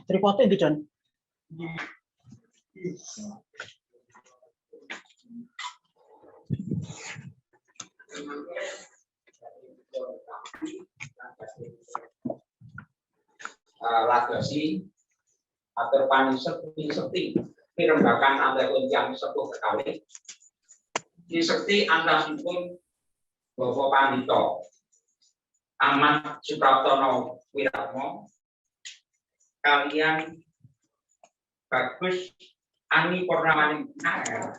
Tripote di John. Ladosi atur paniseti pirembakan antaripun tiyang sepuh kekalih disekti antasipun Bapak Pandhita Ahmad Supraptono Wiratmo kalian Bagus Ani Purnamani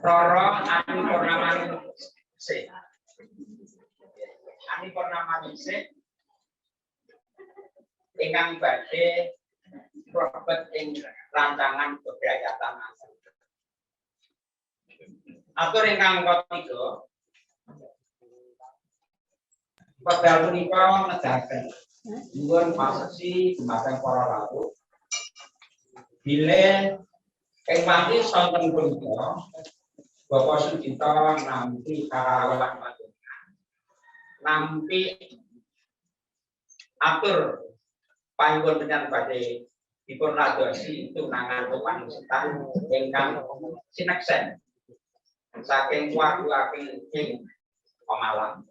Roro Ani Purnamani Ani Purnamani ingkang badhe robet ing rancangan kegiatan atur ingkang ketiga Pedal punika nedahaken nyuwun pasesi dumateng para rawuh bilih ing pati sonten punika Bapak Sudita nampi karawan panjenengan nampi atur panyuwun menyang badhe dipun radosi tunangan panusitan ingkang sineksen saking keluarga ing Pemalang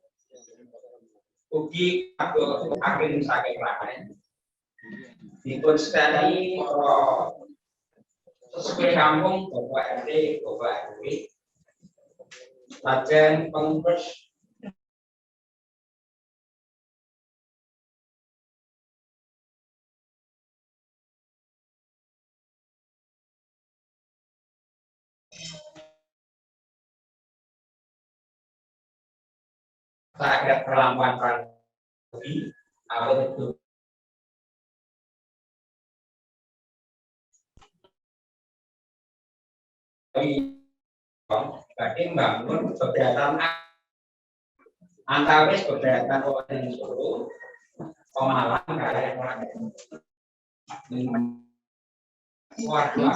ugi ageng saking Klaten dipun sekali para sesepuh kampung Bapak RT Bapak RW lajeng pengurus saged perlampahan pramugi awit itu badhe mbangun kegiatan antawis kegiatan Kabupaten Solo Pemalang kaliyan warga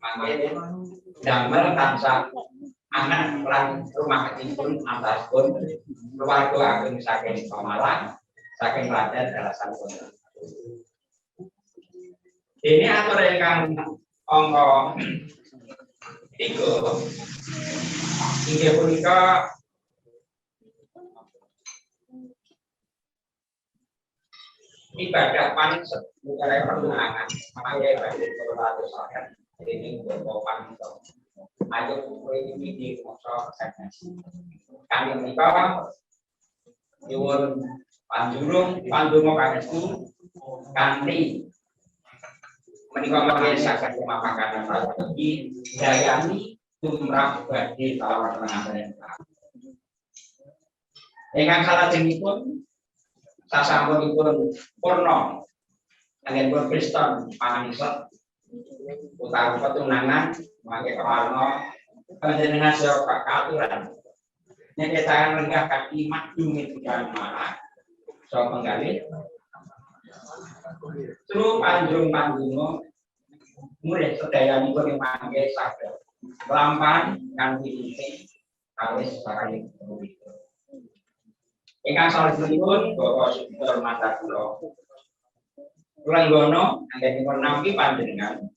mangke damel tansah anak lan rumah kecil antaripun keluarga ageng saking Pemalang saking Klaten dalasan pun. Ini atur ingkang angka 3 inggih punika ibadah panisep mulai pertunangan mangke badhe kula aturaken dening Bapak Pandhita ayo kuwi iki moksa kesehatan kami menika nyuwun panjurung pandonga karestu kanthi menika mangke saged pemakanan iki dayani tumrap badhe kalawan tengahan. Ingkang salajengipun sasampunipun purna anggenipun Kristen panisep utawi petunangan mangke kawarna panjenengan sedaya katuran nek kita lenggah kaki madu mitikan marah so penggalih terus panjung pandungo mulai sedayanipun mangke saged lampahan kanthi iki kawis sakali ingkang salajengipun Bapak Sudita Mata kula Langgono anggenipun nampi panjenengan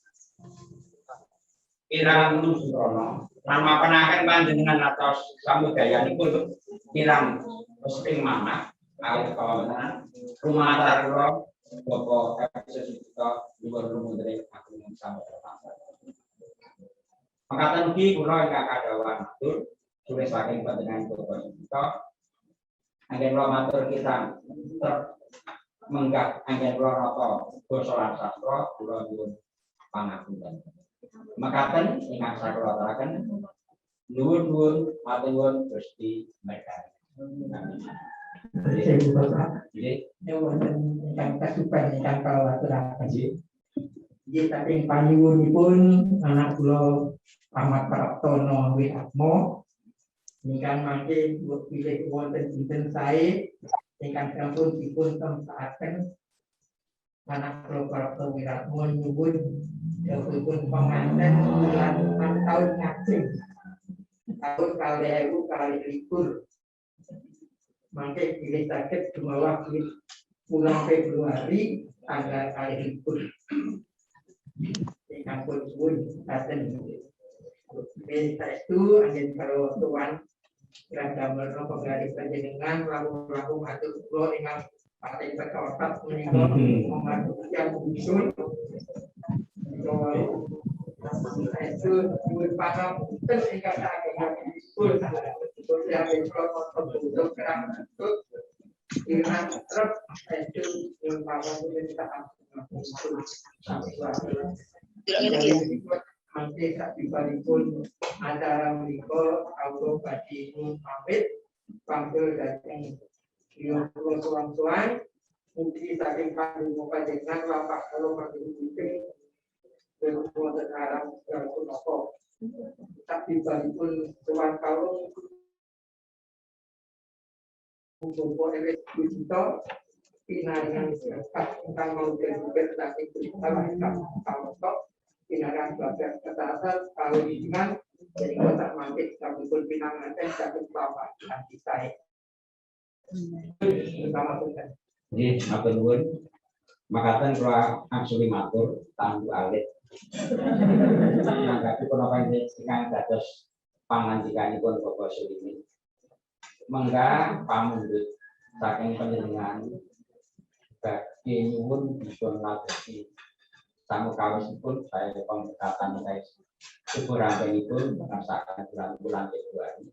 kirang nuju rono lan mapaнаken panjenengan atos samudayanipun kirang pesting manah awit kawentenan rumatar kula Bapak Sudita nyuwun rumundere agung sampeyan. Makaten ugi kula ingkang kadhawan matur suwe saking panjenengan Bapak Sudita anggen kula matur kirang menggah anggen kula nata basa lan sastra kula nyuwun pangapunten. Makaten ingkang sakula aturaken nuwun matur nuwun Gusti Merkari. Nggih. Nggih. Wonten ingkang kasupen ingkang kula aturaken. Nggih saking panyuwunipun anak kula Ahmad Supraptono Wiratmo ingkang mangke pilih wonten dinten sae ingkang sampun dipun temtakaken anak kula Supraptono Wiratmo nyuwun dawuhipun panganten lan taun ngajeng tahun 2021 Mangke pilih sakit Jumawa bulan Februari tanggal kali libur. Ampun suwun katen. Itu angin kalau tuan dan gambar penggali panjenengan lalu atur kula ingkang partai perkawasan menika yang usul itu duwe panah terus ingkang saged usul yang untuk kerang untuk irang truk itu yang panah kita nanti sakibaripun acara menika kawula badhe pamit panggil dhateng griya kula sowan-sowan mugi saking panjenengan panjenengan lampah kula panjenengan wonten alam punapa sakibaripun sowan kawula muga ewek kita pinaringan siasat ingkang mau dilakukan saking berita ingkang kawula pinaringan bagian ketaatan kalau diingat jadi kotak mantik kami pun pinangan satu bapak nanti saya bersama Tuhan. Jadi matur nuwun makaten kula angsuli matur tanggu alit mangkapi punapa ingkang dados pangandikanipun Bapak Sulimin mengga pamundhut saking panjenengan badhe nyuwun dipun ladosi tamu kawasipun saya pemberkatan guys syukuranipun merasakan bulan Februari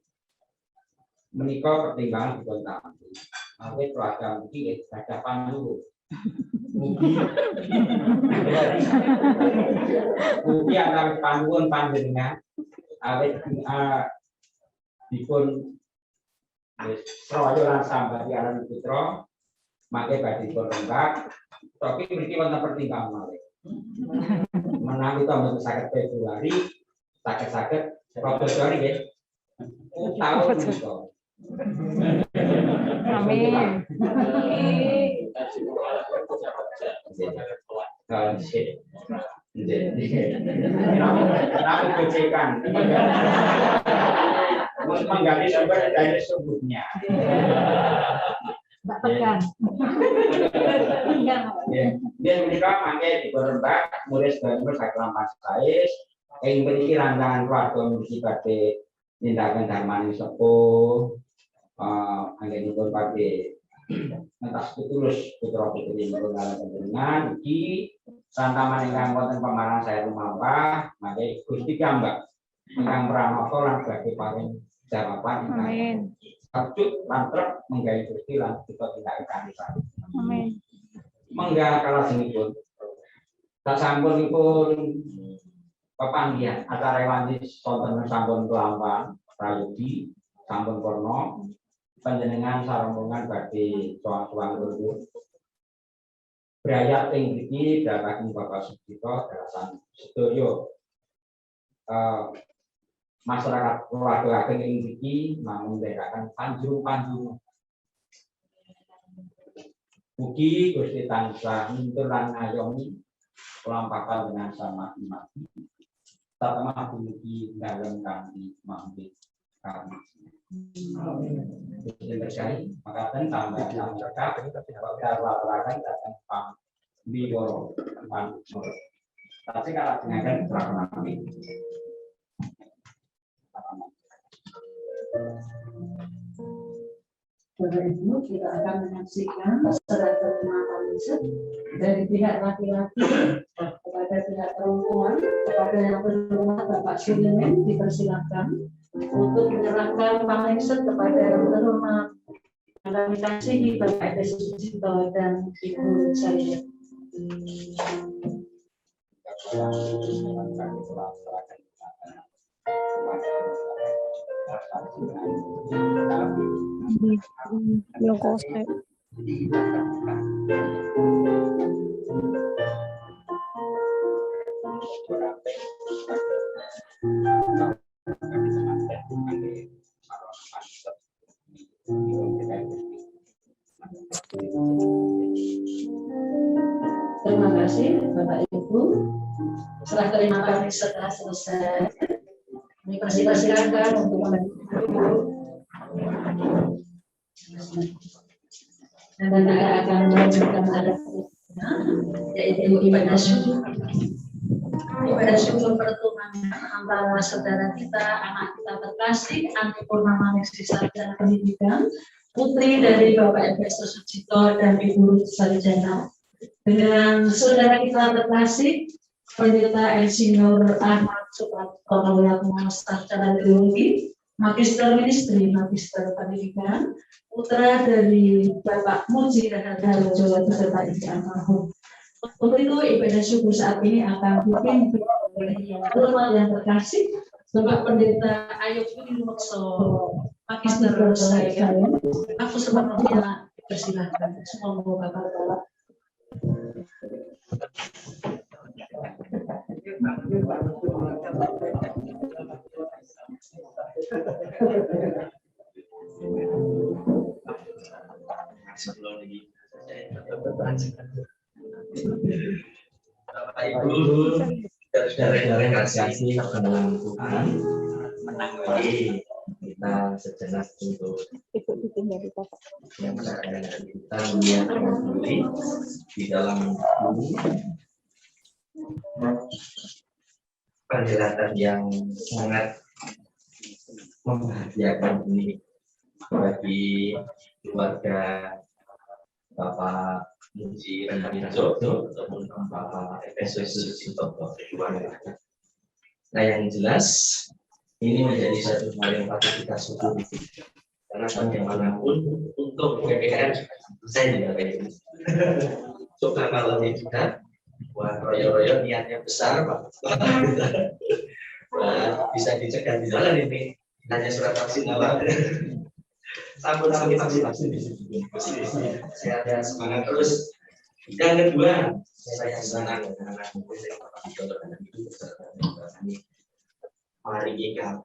menika pertimbangan dipun tampi awit keluarga mugi ada pandu mugi antara panduan panjenengan awit dipun sroyo lan sambati aran putra mangke badhe dipun rembak tapi mriki wonten pertimbangan malih menawi tahun sakit Februari sakit rada sore nggih tahun menika amin Kenapa gocekan menggali sumber dari sumbernya Mbak tekan. Dia menikah mangke diberembak mulai sebenarnya saklam pasais yang memiliki rancangan keluarga mesti badhe nindakan darmani sepuh anggenipun badhe entas pitulus putra putri pun kalian panjenengan iki santaman ingkang wonten pamarang saya rumampah mangke Gusti piyambak ingkang pranata lan badhe paring jawaban ingkang Sabjut lantrek menggawe Gusti lan kita tindak kanthi. Amin. Mengga kalajengipun sasampunipun pepanggihan acara wanci sonten sampun kelampah prayudi sampun purna panjenengan sarombongan badhe sowan-sowan kula brayat ing mriki dhateng Bapak Sugito dalasan sedaya masyarakat keluarga ageng ing mriki namung ndherekaken panjung-panjung mugi Gusti tansah nuntun lan ngayomi kelampahan dengan sama mati tatema mugi dalem kanthi mampi kami Gusti berkahi makaten tambah berkah kawula-kawulaken dhateng Pak Biworo Pak tapi kalau dengarkan praktek Bapak Ibu, kita akan menyaksikan serah terima kasih dari pihak laki-laki kepada pihak perempuan. Kepada yang berhormat Bapak Sulimin dipersilakan untuk menyerahkan pamengset kepada yang terhormat yang kami kasihi Bapak Edi Sugito dan Ibu Salia. Yung coaster. Terima kasih Bapak Ibu. Setelah terima kasih setelah selesai, kami persilakan untuk Dan kita akan melanjutkan adat yaitu ibadah syukur. Ibadah syukur pertemuan antara saudara kita, anak kita terkasih, Andi Purnama Ningsih Sarjana Pendidikan, putri dari Bapak Efestus Sucito dan Ibu Ruth Sarjana, dengan saudara kita terkasih, Pendeta Insinyur Ahmad Supratman Sarjana Teologi, Magister Ministri, Magister Pendidikan, putra dari Bapak Muji Raharjo Jawa beserta istri almarhum. Untuk itu ibadah syukur saat ini akan dipimpin oleh yang terhormat yang terkasih Bapak Pendeta Ayub Budi Lumekso, Magister saya. Aku sebenarnya persilahkan semua Bapak-bapak. Bapak Ibu, saudara-saudara yang kasih dengan Tuhan, mari kita sejenak untuk yang kita melihat kembali di dalam buku penjelasan yang sangat membahagiakan ini bagi keluarga Bapak Muji Raharjo ataupun Bapak Efestus Sucito keluarga. Nah, yang jelas ini menjadi satu hal yang patut kita syukuri karena bagaimanapun untuk PPR saya juga kayak gitu. Coba kalau kita wah royo-royo niatnya besar Pak. Wah, bisa dicegah di jalan ini hanya surat vaksin awal. Sabun vaksin di situ. Sehat dan semangat terus. Yang kedua, saya senang dengan anak muda dan itu beserta ini. Mari kita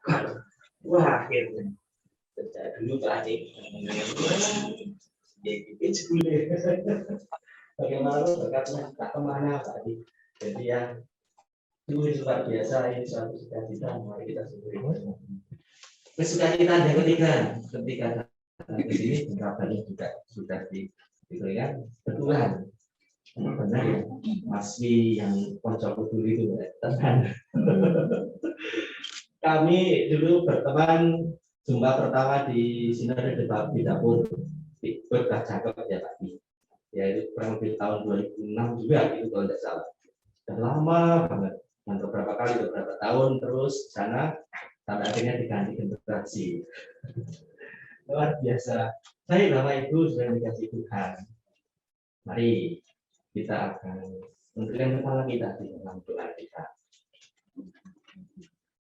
wah akhirnya sejak dulu Pak Adik jadi sekolah bagaimana berkatnya tak kemana Pak Adik jadi ya itu luar biasa ini suatu sukacita mari kita syukuri sukacita yang ketika di sini kabarnya juga sudah diberikan betulan benar ya Mas Wi yang pojok dulu itu tenang. Kami dulu berteman jumpa pertama di Sinode di dapur di Berkah Jacob ya Pak ya itu kurang lebih tahun 2006 juga itu kalau tidak salah sudah lama banget dan beberapa tahun terus sana sampai akhirnya diganti generasi luar biasa. Baik Bapak Ibu sudah dikasih Tuhan, mari kita akan menundukkan kepala kita di dalam doa kita.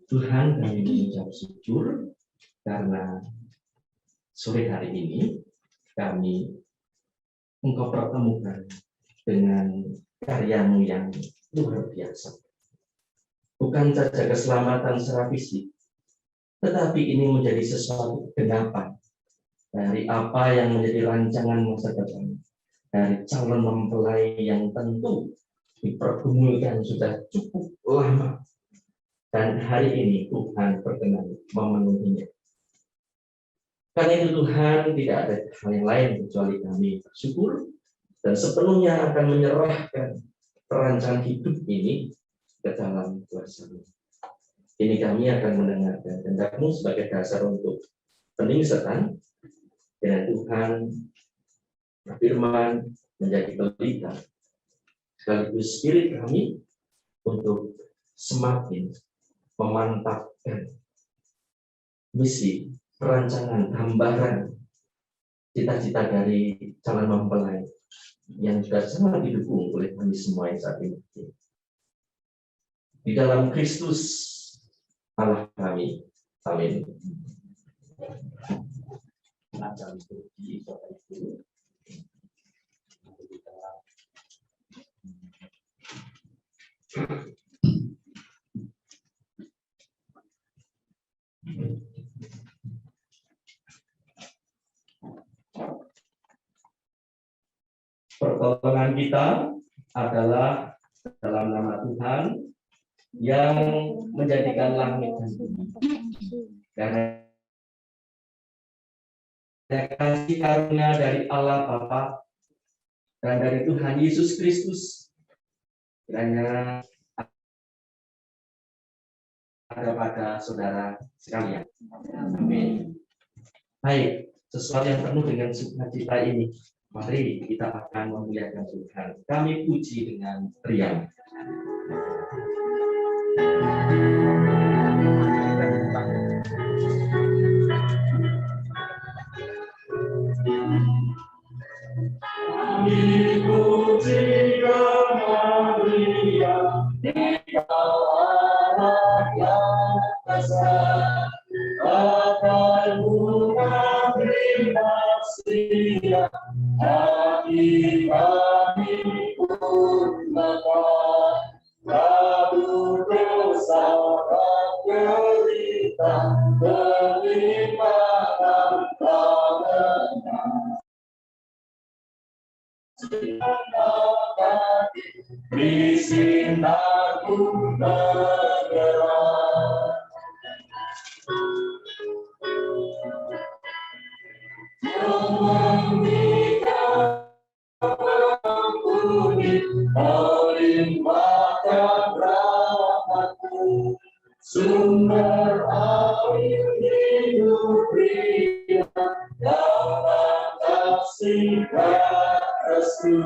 Tuhan, kami mengucap syukur karena sore hari ini kami Engkau pertemukan dengan karyamu yang luar biasa. Bukan saja keselamatan secara fisik, tetapi ini menjadi sesuatu kegenapan dari apa yang menjadi rancangan masa depan dari calon mempelai yang tentu dipergumulkan sudah cukup lama. Dan hari ini Tuhan berkenan memenuhinya. Karena itu Tuhan tidak ada hal yang lain kecuali kami bersyukur dan sepenuhnya akan menyerahkan perancangan hidup ini ke dalam kuasa-Mu. Ini kami akan mendengarkan kehendak-Mu sebagai dasar untuk peningsetan dengan Tuhan berfirman menjadi pelita sekaligus spirit kami untuk semakin memantapkan misi, perancangan, gambaran, cita-cita dari calon mempelai yang juga sangat didukung oleh kami semua yang saat ini. Di dalam Kristus Allah kami. Amin. Pertolongan kita adalah dalam nama Tuhan yang menjadikan langit dan bumi. Karena kasih karunia dari Allah Bapa dan dari Tuhan Yesus Kristus kiranya ada pada saudara sekalian. Amin. Baik, sesuatu yang penuh dengan sukacita ini, mari kita akan memuliakan Tuhan. Kami puji dengan riang. Dipuji dengan riang, Dikau Allah yang besar, akan mengakhiri maksiat, hati kami pun lepas, lalu dosa dan derita, kelimpahan kemenangan. Di sinarku bergerak, memberikan ampuni, melimpahkan rahmat-Mu, sumber air hidup pria, dalam kasih restu,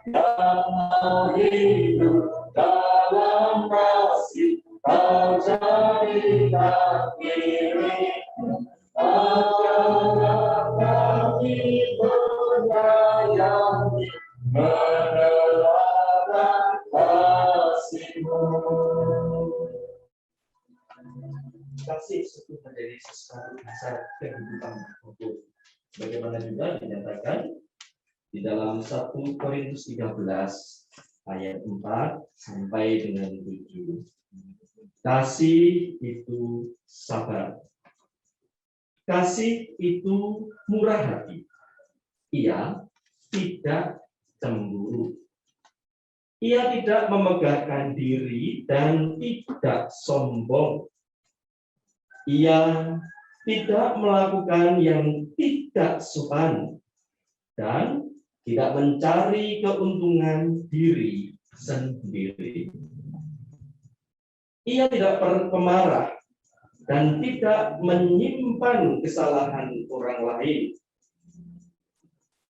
yang mau hidup dalam kasih, Kau jadikan dirimu, agar kami menyayangi, menerangkan kasih-Mu. Kasih itu menjadi sesuatu dasar kehidupan hidup. Bagaimana juga dinyatakan di dalam 1 Korintus 13 ayat 4 sampai dengan 7. Kasih itu sabar. Kasih itu murah hati. Ia tidak cemburu. Ia tidak memegahkan diri dan tidak sombong. Ia tidak melakukan yang tidak sopan dan tidak mencari keuntungan diri sendiri. Ia tidak pemarah dan tidak menyimpan kesalahan orang lain.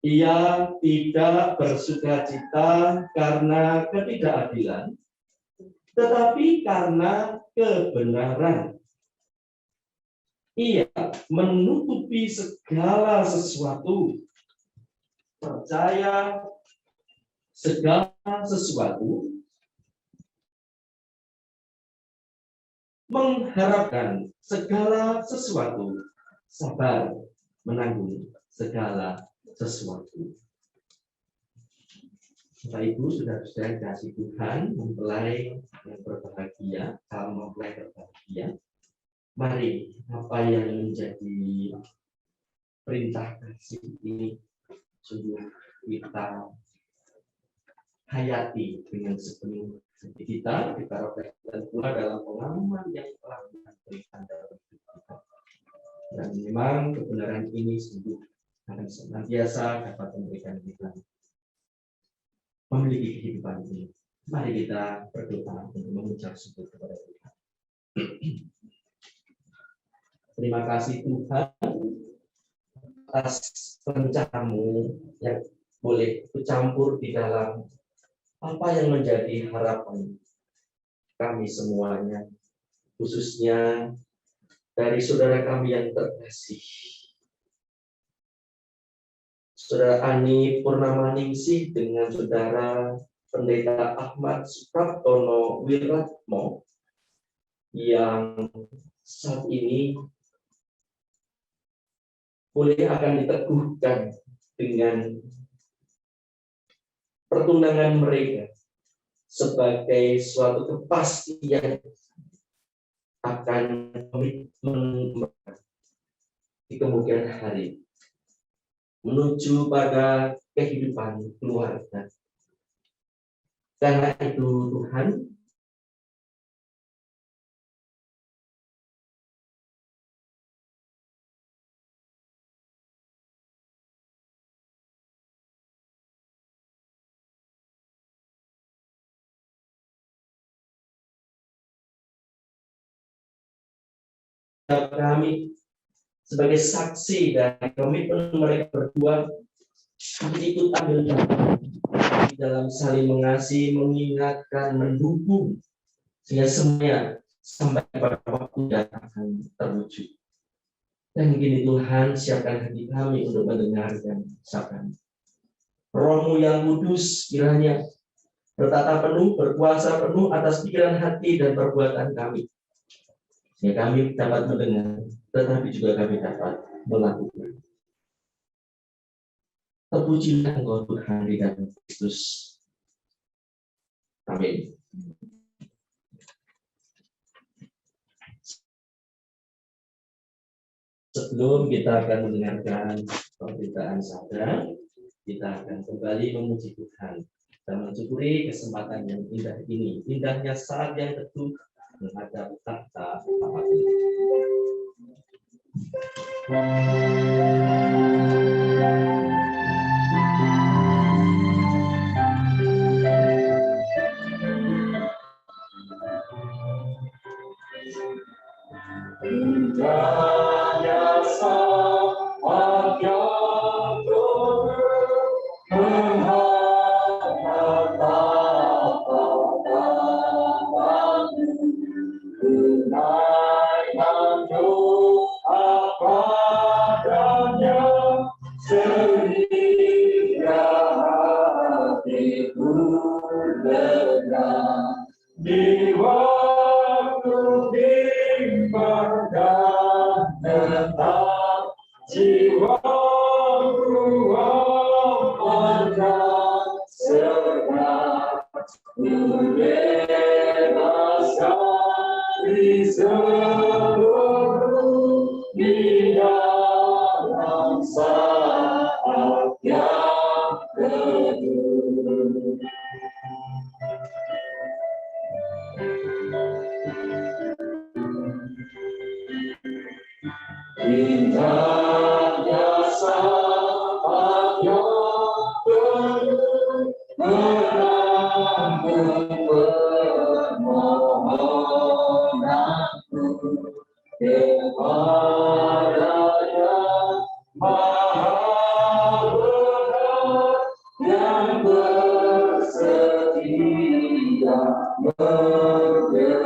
Ia tidak bersukacita karena ketidakadilan, tetapi karena kebenaran. Ia menutupi segala sesuatu, percaya segala sesuatu, mengharapkan segala sesuatu, sabar menanggung segala sesuatu. Bapak Ibu, saudara-saudara kasih Tuhan, mempelai yang berbahagia, calon mempelai berbahagia, mari apa yang menjadi perintah kasih ini sungguh kita hayati dengan sepenuh hati kita refleksikan pula dalam pengalaman yang telah kita berikan dalam hidup kita. Dan memang kebenaran ini sungguh akan senantiasa dapat memberikan kita memiliki kehidupan ini. Mari kita berdoa untuk mengucap syukur kepada Tuhan. Terima kasih Tuhan atas rencana-Mu yang boleh bercampur di dalam apa yang menjadi harapan kami semuanya, khususnya dari saudara kami yang terkasih, Saudara Ani Purnamaningsih dengan Saudara Pendeta Ahmad Supraptono Wiratmo yang saat ini boleh akan diteguhkan dengan pertunangan mereka sebagai suatu kepastian akan komitmen di kemudian hari menuju pada kehidupan keluarga. Karena itu Tuhan, kami sebagai saksi dari komitmen mereka berdua untuk ikut ambil di dalam saling mengasihi, mengingatkan, mendukung, sehingga semuanya sampai pada waktu dan akan terwujud. Dan gini Tuhan, siapkan hati kami untuk mendengarkan sabda. Roh-Mu yang kudus kiranya bertata penuh, berkuasa penuh atas pikiran, hati, dan perbuatan kami. Sehingga kami dapat mendengar, tetapi juga kami dapat melakukan. Terpujilah Engkau Tuhan di dalam Kristus. Amin. Sebelum kita akan mendengarkan pemberitaan sabda, kita akan kembali memuji Tuhan dan mensyukuri kesempatan yang indah ini. Indahnya saat yang teduh menghadap tahta Allah. Indahnya saat yang teduh menghadap tahta Allah. Tunaikan doa padanya sehingga hatiku lega di waktu bimbang dan tetap jiwaku aman segera bebas dari seluruh di dalam saat yang teduh. Indahnya saat yang teduh menanggung permohonanku kepada-Nya Maha Benar yang bersedia mendengar.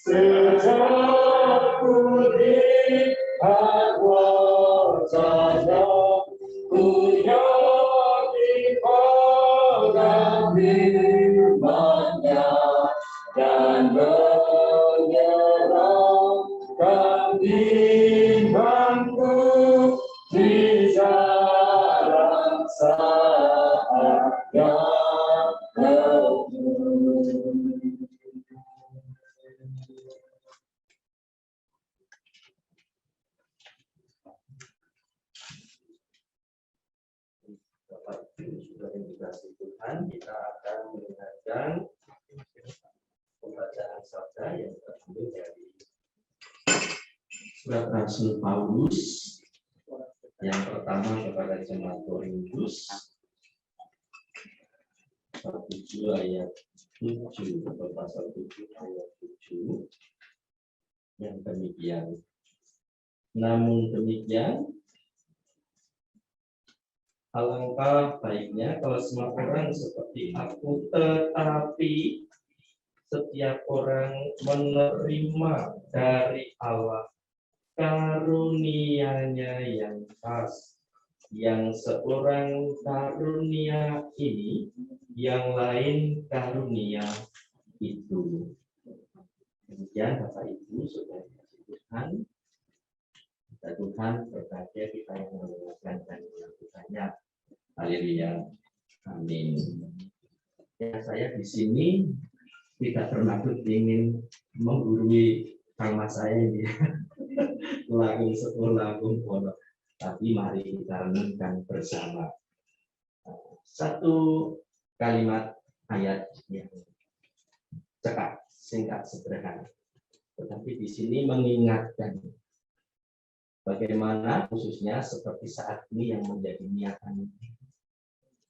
Sejak ku lihat wajahnya, ku yakin pada firman-Nya dan menyerahkan imanku di jalan saat yang teduh. Bapak Ibu sudah dikasih Tuhan, kita akan mendengarkan pembacaan sabda yang terambil dari surat Rasul Paulus yang pertama kepada jemaat Korintus, pasal 7 ayat 7 atau pasal 7 ayat 7 yang demikian. Namun demikian, alangkah baiknya kalau semua orang seperti aku, tetapi setiap orang menerima dari Allah karunia-Nya yang khas. Yang seorang karunia ini, yang lain karunia itu. Demikian Bapak Ibu sudah dikasih Tuhan. Tuhan berbahagia kita yang mendengarkan dan melakukannya. Haleluya. Amin. Ya, saya di sini tidak bermaksud ingin menggurui sama saya ini lagu pondok, tapi mari kita renungkan bersama satu kalimat ayat yang cepat, singkat, sederhana, tetapi di sini mengingatkan bagaimana khususnya seperti saat ini yang menjadi niatan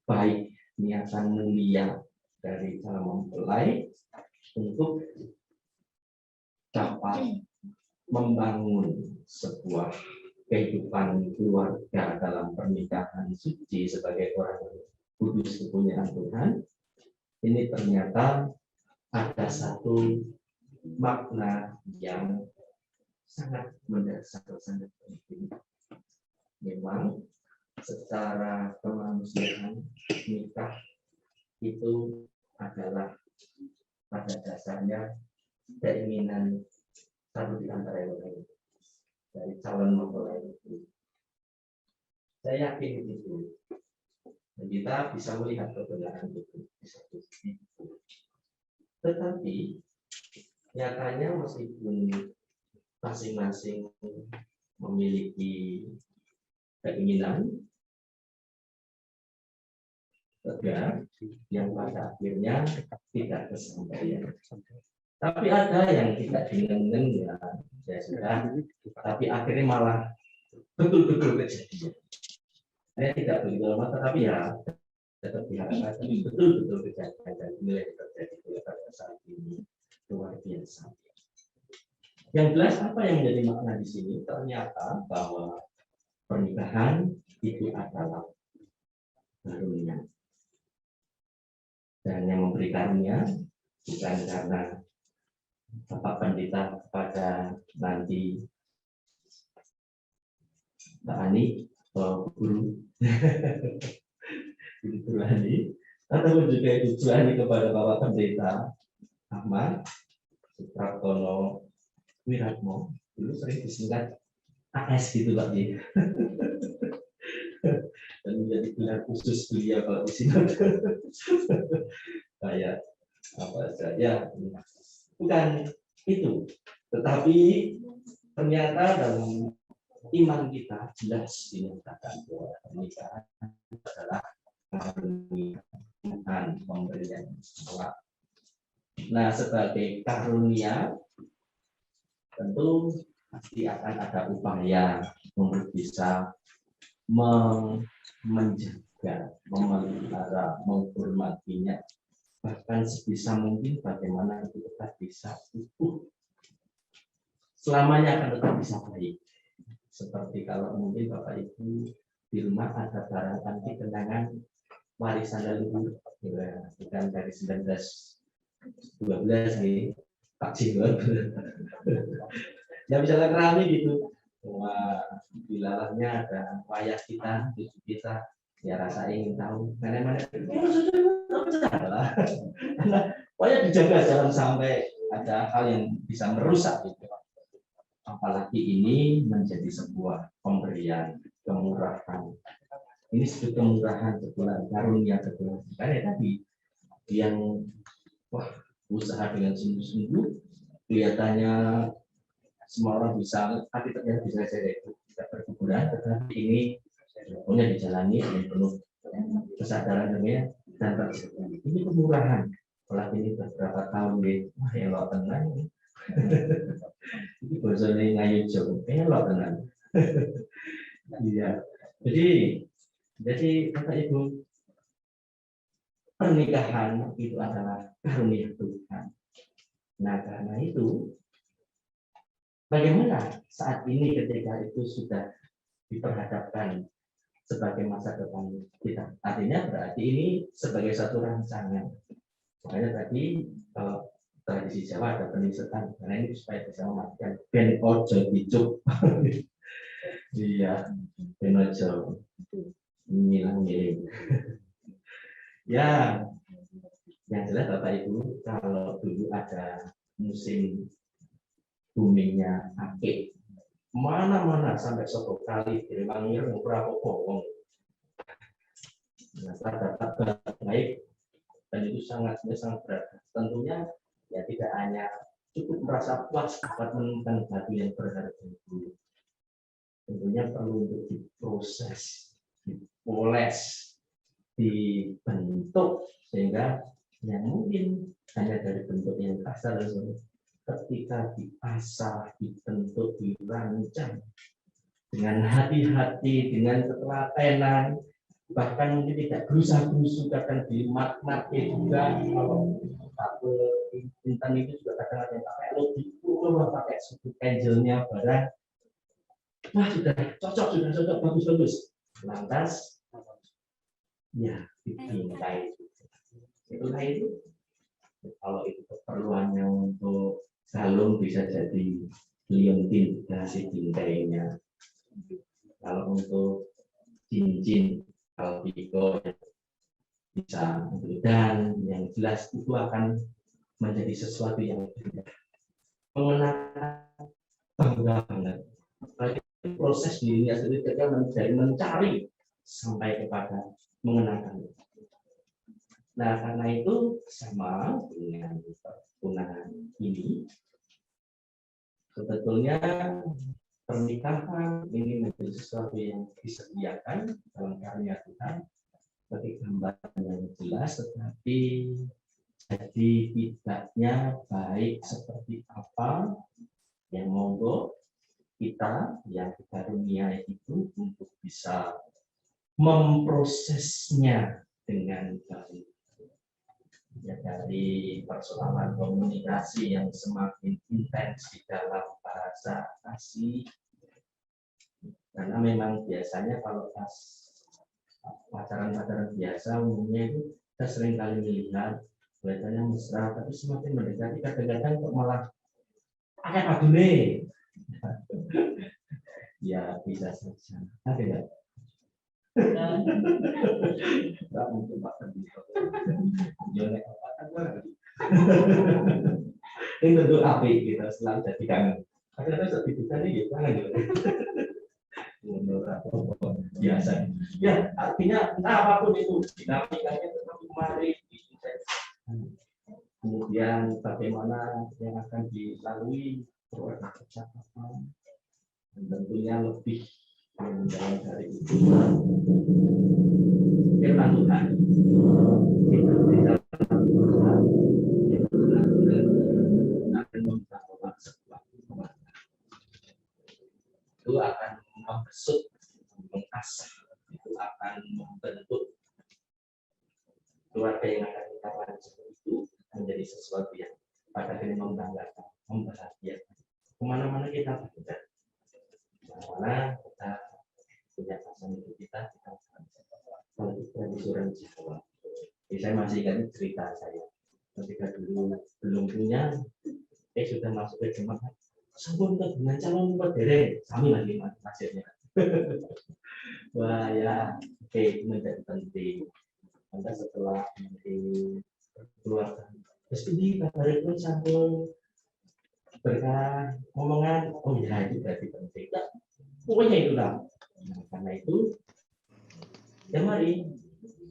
baik, niatan mulia dari calon mempelai untuk dapat membangun sebuah kehidupan keluarga dalam pernikahan suci sebagai orang kudus kepunyaan Tuhan, ini ternyata ada satu makna yang sangat mendasar, sangat penting. Memang secara kemanusiaan nikah itu adalah pada dasarnya keinginan satu di antara yang lain, dari calon mempelai itu. Saya yakin itu. Dan kita bisa melihat kebenaran itu di satu sisi. Tetapi nyatanya meskipun masing-masing memiliki keinginan tegar yang pada akhirnya tidak tersampaikan. Tapi ada yang tidak dengan ya sudah, tapi akhirnya malah betul-betul kejadian. Saya tidak begitu lama, tetapi ya tetap diharapkan betul-betul kejadian dan nilai terjadi pada saat ini luar biasa. Yang jelas apa yang menjadi makna di sini ternyata bahwa pernikahan itu adalah karunia. Dan yang memberi karunia bukan karena Bapak Pendeta kepada nanti Mbak Ani atau guru Guru Ani, atau juga Ibu Ani kepada Bapak Pendeta Ahmad Supraptono Wiratmo, dulu sering disingkat AS gitu Pak Ji. Dan menjadi gelar khusus beliau kalau di sini kayak apa saja, bukan itu, tetapi ternyata dalam iman kita jelas dinyatakan bahwa pernikahan adalah karunia Tuhan, pemberian Allah. Nah, sebagai karunia tentu pasti akan ada upaya untuk bisa menjaga, memelihara, menghormatinya, bahkan sebisa mungkin bagaimana itu tetap bisa utuh, selamanya akan tetap bisa baik. Seperti kalau mungkin Bapak Ibu di rumah ada barang antik kenangan warisan leluhur, ya, bukan dari 1912 nih Pak Jinggon. Ya misalnya kerami gitu, wah bilalahnya ada wayah kita, cucu kita, ya rasa ingin tahu mana-mana. Wayah dijaga jangan sampai ada hal yang bisa merusak gitu. Apalagi ini menjadi sebuah pemberian, kemurahan. Ini sebut kemurahan sebulan, karunia sebulan. Karena tadi yang wah usaha dengan sungguh-sungguh kelihatannya semua orang bisa, tapi ternyata bisa saja tidak berkuburan, tetapi ini punya dijalani dengan penuh kesadaran namanya dan terjadi. Ini kemurahan. Setelah ini beberapa tahun deh, wah elok tenang. Ini bahasanya ngayu jauh, elok tenang. Iya. Jadi Bapak Ibu, pernikahan itu adalah karunia Tuhan. Nah karena itu, bagaimana saat ini ketika itu sudah diperhadapkan sebagai masa depan kita? Artinya berarti ini sebagai satu rancangan. Makanya tadi kalau tradisi Jawa ada penisetan, karena ini supaya bisa memastikan ben ojo dicuk. Iya, ben ojo ngilang-ngiling. Ya, yang jelas Bapak Ibu, kalau dulu ada musim boomingnya akik, mana-mana sampai satu kali diremangir berapa bohong. Nah, dapat baik dan itu sangat berat. Tentunya ya tidak hanya cukup merasa puas dapat menemukan batu yang berharga itu. Tentunya perlu untuk diproses, dipoles, dibentuk sehingga yang mungkin hanya dari bentuk yang kasar, ketika diasah, dibentuk, dirancang dengan hati-hati, dengan ketelatenan, bahkan mungkin tidak berusaha kadang di mat juga. Kalau Intan itu juga kadang ada yang pakai logiku, pakai suku angelnya barang. Wah, sudah cocok, bagus. Lantas, ya, dimintai. Itulah itu. Kalau itu keperluannya untuk galung bisa jadi liontin ngasih bintainya. Kalau untuk cincin, kalau Biko bisa, dan yang jelas itu akan menjadi sesuatu yang mengenai bangga banget. Proses dirinya sendiri dari mencari sampai kepada mengenakan. Nah, karena itu sama dengan pertunangan ini, sebetulnya pernikahan ini menjadi sesuatu yang disediakan dalam karya Tuhan sebagai gambaran yang jelas, tetapi jadi tidaknya baik seperti apa yang monggo kita yang karunia itu untuk bisa memprosesnya dengan baik. Ya, dari persoalan komunikasi yang semakin intens di dalam bahasa kasih, karena memang biasanya kalau pas pacaran biasa umumnya itu kita sering kali melihat kelihatannya mesra, tapi semakin mendekati kadang-kadang kok malah pakai padune. Ya bisa saja, ada nggak? Nggak mungkin Pak Pendito. Jonek apa? Ini tentu api kita selalu jadi kangen. Kadang-kadang sedih kita nih gitu kangen gitu. Biasa. Ya artinya entah apapun itu dinamikanya tetap kemari. Kemudian bagaimana yang akan dilalui percakapan. Dan tentunya lebih mendalam dari itu firman Tuhan kita tidak akan membawa sebuah keluarga itu akan membesut, mengasah, itu akan membentuk keluarga yang akan kita bangun seperti itu menjadi sesuatu yang pada akhirnya membanggakan, membahagiakan kemana-mana kita berada. Mana kita punya pasangan hidup kita di Suran Jawa. Saya masih ingat cerita saya ketika dulu belum punya, sudah masuk ke jemaat. Sampun dengan calon berderet, kami lagi hasilnya. Wah ya, oke, itu menjadi penting. Anda setelah nanti keluar, terus ini kabar itu sampun berkah omongan, oh ya itu berarti penting. Pokoknya itulah. Nah, karena itu, ya mari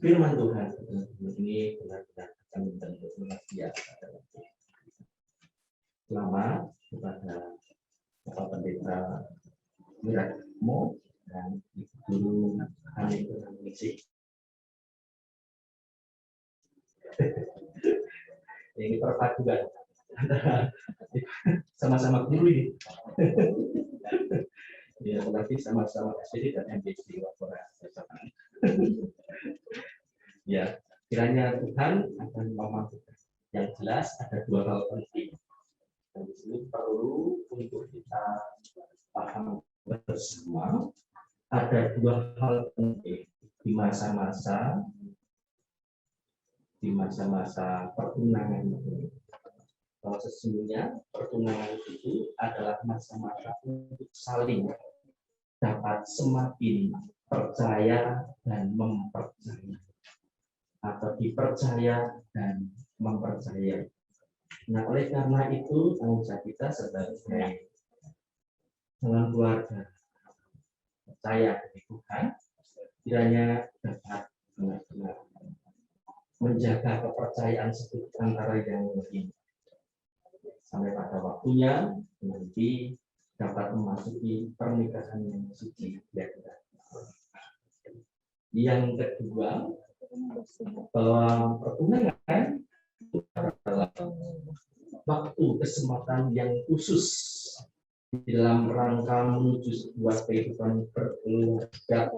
firman Tuhan ini benar-benar akan membentuk manusia. Selamat kepada Bapak Pendeta Wiratmo dan Ibu Guru Hani Kurangisi. Ini perpaduan sama-sama guru ini. Ya, berarti sama-sama SPD dan MPC laporan. Ya, kiranya Tuhan akan memampukan. Yang jelas ada dua hal penting. Dan di sini perlu untuk kita paham bersama. Ada dua hal penting di masa-masa pertunangan ini. Bahwa sesungguhnya pertunangan itu adalah masa-masa untuk saling dapat semakin percaya dan mempercayai, atau dipercaya dan mempercayai. Nah, oleh karena itu tanggung jawab kita sebagai dalam keluarga percaya dari Tuhan, kiranya dapat benar-benar menjaga kepercayaan seperti antara yang lain sampai pada waktunya nanti dapat memasuki pernikahan yang suci. Yang kedua, bahwa pertunangan adalah waktu kesempatan yang khusus dalam rangka menuju sebuah kehidupan berkeluarga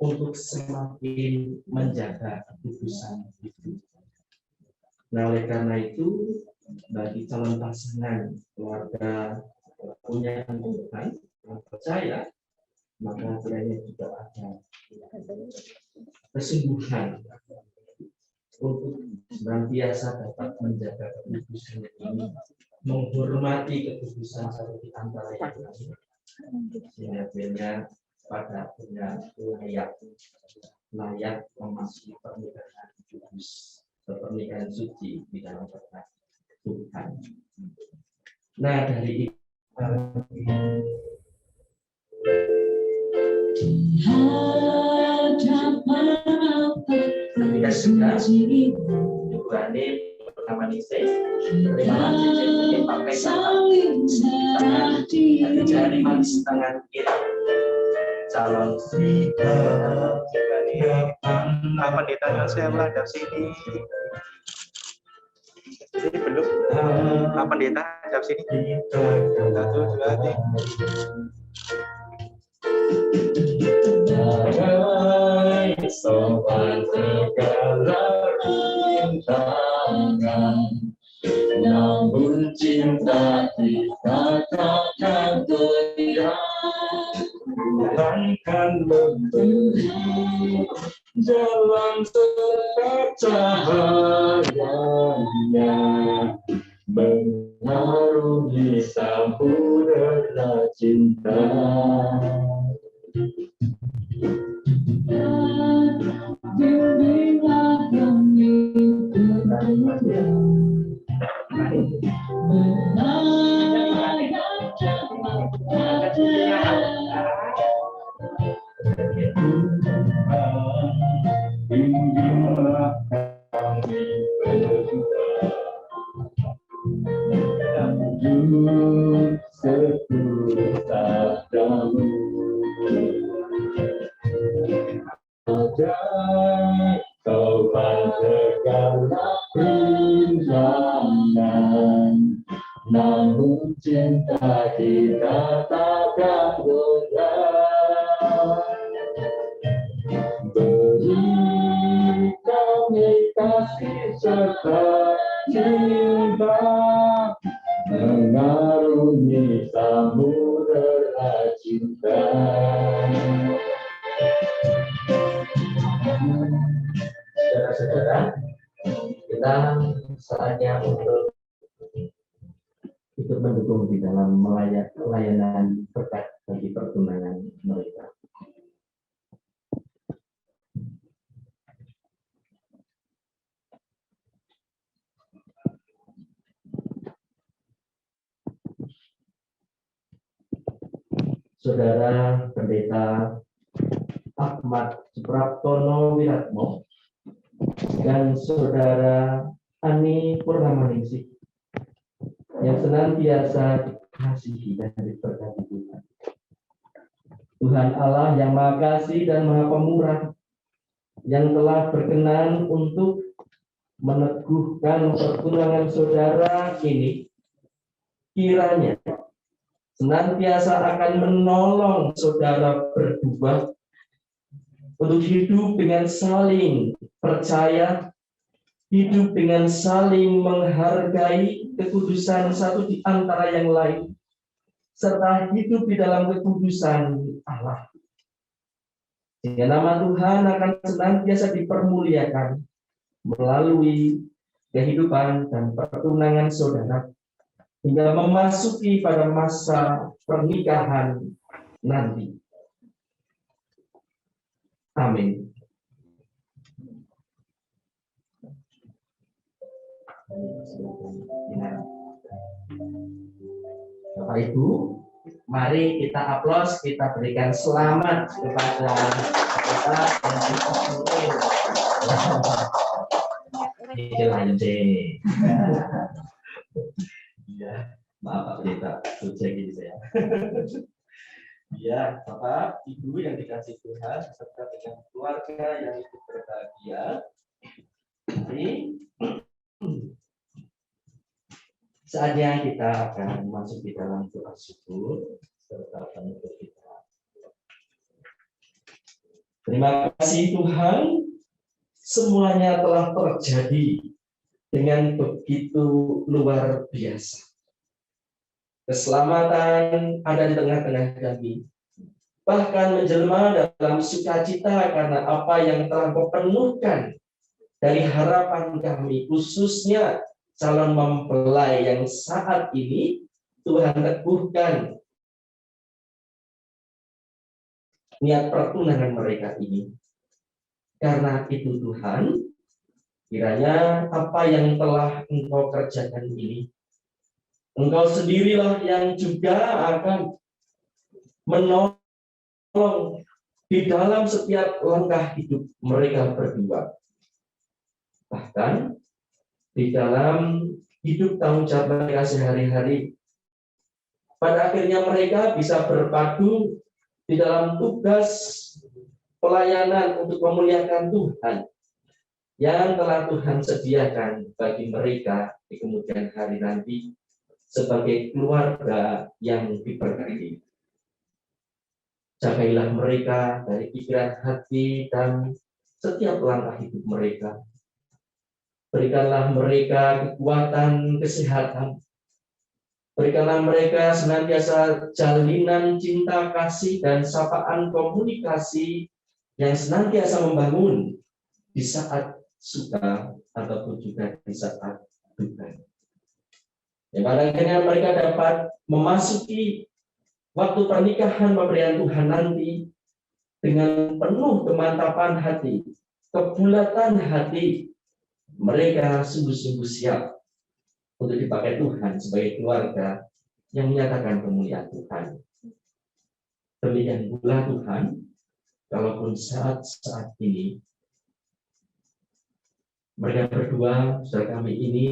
untuk semakin menjaga kekudusan itu. Nah, oleh karena itu, bagi calon pasangan keluarga punya Tuhan yang percaya, maka kiranya juga ada kesungguhan untuk senantiasa dapat menjaga kekudusan ini, menghormati kekudusan satu di antara yang lain, sehingga akhirnya pada akhirnya layak memasuki pernikahan kudus, pernikahan suci di dalam berkat Tuhan. Nah, dari itu ketika sudah Ibu Ani pertama nih terima cincin ini pakai tangan jari manis tangan kiri calon Pak Pendeta Yosef hadap sini. Ini belum. Pak Pendeta hadap sini. 1, 2, 3. Sopan segala rintangan, namun cinta kita takkan goyah. Tuhan kan memberi jalan serta cahayanya, mengarungi samudera cinta. Bimbinglah kami sopan segala rintangan, namun cinta kita takkan goyah. Beri kami kasih serta cinta, mengarungi samudera cinta. saudara-saudara, kita saatnya untuk ikut mendukung di dalam pelayanan berkat bagi pertunangan mereka. Saudara Pendeta Ahmad Supraptono Wiratmo dan Saudara Ani Purnamaningsih yang senantiasa dikasihi dan diberkati Tuhan. Tuhan Allah yang Maha Kasih dan Maha Pemurah, yang telah berkenan untuk meneguhkan pertunangan saudara ini, kiranya senantiasa akan menolong saudara berdua untuk hidup dengan saling percaya, hidup dengan saling menghargai kekudusan satu di antara yang lain, serta hidup di dalam kekudusan Allah. Sehingga nama Tuhan akan senantiasa dipermuliakan melalui kehidupan dan pertunangan saudara, hingga memasuki pada masa pernikahan nanti. Amin. Bapak Ibu, mari kita aplaus, kita berikan selamat kepada kita yang lanjut. Ya, maaf Pak Pendeta, cek ini saya. Ya, Bapak, Ibu yang dikasih Tuhan, serta dengan keluarga yang ikut berbahagia. Jadi, saatnya kita akan masuk di dalam doa syukur serta penutup kita. Terima kasih Tuhan, semuanya telah terjadi dengan begitu luar biasa. Keselamatan ada di tengah-tengah kami. Bahkan menjelma dalam sukacita karena apa yang telah Engkau penuhkan dari harapan kami, khususnya calon mempelai yang saat ini Tuhan teguhkan niat pertunangan mereka ini. Karena itu Tuhan, kiranya apa yang telah Engkau kerjakan ini, Engkau sendirilah yang juga akan menolong di dalam setiap langkah hidup mereka berdua. Bahkan di dalam hidup tanggung jawab mereka sehari-hari, pada akhirnya mereka bisa berpadu di dalam tugas pelayanan untuk memuliakan Tuhan yang telah Tuhan sediakan bagi mereka di kemudian hari nanti sebagai keluarga yang diberkati. Jagailah mereka dari pikiran hati dan setiap langkah hidup mereka. Berikanlah mereka kekuatan, kesehatan. Berikanlah mereka senantiasa jalinan cinta, kasih, dan sapaan komunikasi yang senantiasa membangun di saat suka ataupun juga di saat duka. Yang pada akhirnya mereka dapat memasuki waktu pernikahan pemberian Tuhan nanti dengan penuh kemantapan hati, kebulatan hati. Mereka sungguh-sungguh siap untuk dipakai Tuhan sebagai keluarga yang menyatakan kemuliaan Tuhan. Demikian pula Tuhan, kalaupun saat-saat ini mereka berdua, saudara kami ini,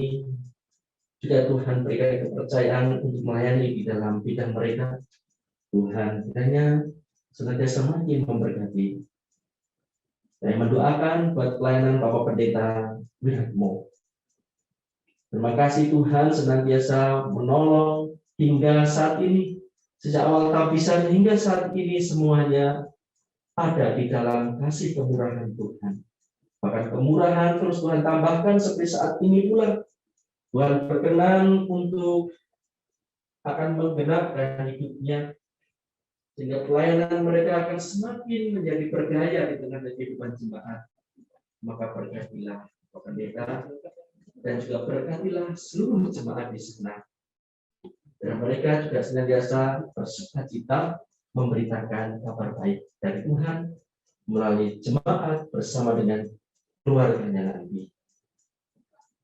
juga Tuhan berikan kepercayaan untuk melayani di dalam bidang mereka. Tuhan kiranya senantiasa makin memberkati. Saya mendoakan buat pelayanan Bapak Pendeta Wiratmo. Terima kasih Tuhan senantiasa menolong hingga saat ini. Sejak awal tabisan hingga saat ini semuanya ada di dalam kasih kemurahan Tuhan. Bahkan kemurahan terus Tuhan tambahkan seperti saat ini pula. Tuhan berkenan untuk akan menggenapkan hidupnya, sehingga pelayanan mereka akan semakin menjadi berdaya di tengah kehidupan jemaat. Maka berkatilah Bapak Pendeta dan juga berkatilah seluruh jemaat di sana. Dan mereka juga senantiasa bersukacita memberitakan kabar baik dari Tuhan melalui jemaat bersama dengan keluarganya nanti.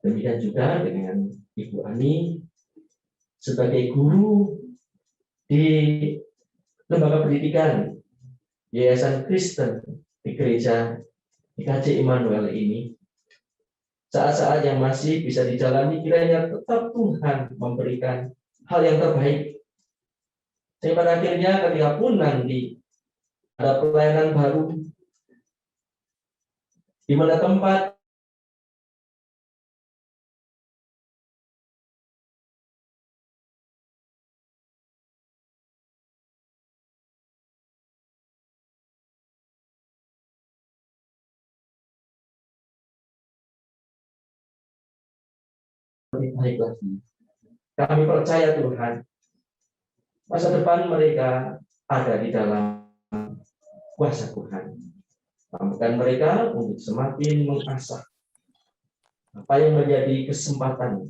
Demikian juga dengan Ibu Ani sebagai guru di lembaga pendidikan Yayasan Kristen di gereja IKJ Immanuel ini. Saat-saat yang masih bisa dijalani, kiranya tetap Tuhan memberikan hal yang terbaik. Sehingga pada akhirnya ketika pun nanti ada pelayanan baru, di mana tempat lebih baik lagi. Kami percaya Tuhan, masa depan mereka ada di dalam kuasa Tuhan. Mampukan mereka untuk semakin mengasah apa yang menjadi kesempatan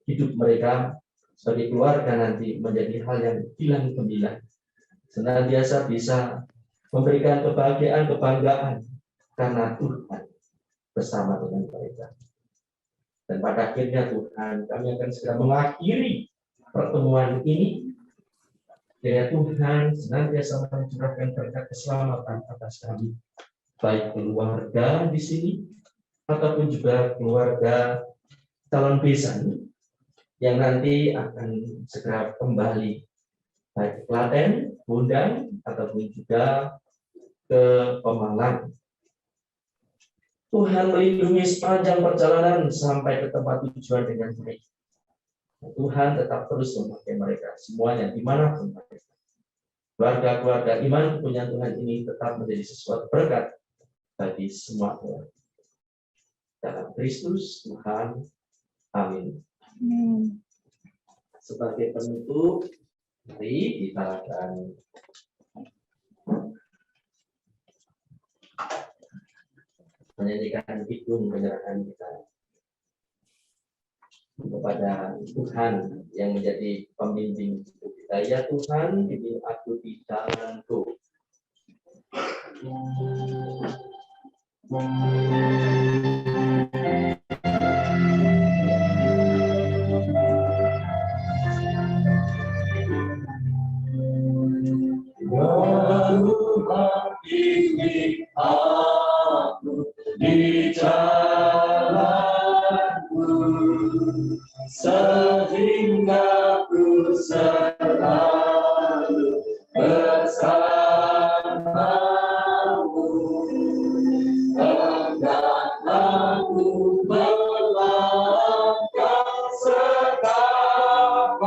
hidup mereka sebagai keluarga nanti menjadi hal yang hilang gemilang. Senantiasa bisa memberikan kebahagiaan, kebanggaan karena Tuhan bersama dengan mereka. Dan pada akhirnya Tuhan, kami akan segera mengakhiri pertemuan ini. Kiranya Tuhan senantiasa mencurahkan berkat keselamatan atas kami, baik keluarga di sini ataupun juga keluarga calon besan yang nanti akan segera kembali baik Klaten, Bundang ataupun juga ke Pemalang. Tuhan melindungi sepanjang perjalanan sampai ke tempat tujuan dengan baik. Tuhan tetap terus memakai mereka semuanya dimanapun mereka. keluarga-keluarga iman punya Tuhan ini tetap menjadi sesuatu berkat bagi semua orang. Dalam Kristus Tuhan. Amin. Sebagai penutup, mari kita akan menyanyikan hidung penyerahan kita kepada Tuhan yang menjadi pembimbing hidup kita. Ya Tuhan, bimbing aku di jalanku. Tuhan bimbing aku di jalanku, sehingga ku selalu bersamamu. Enggan aku melangkah setapakku,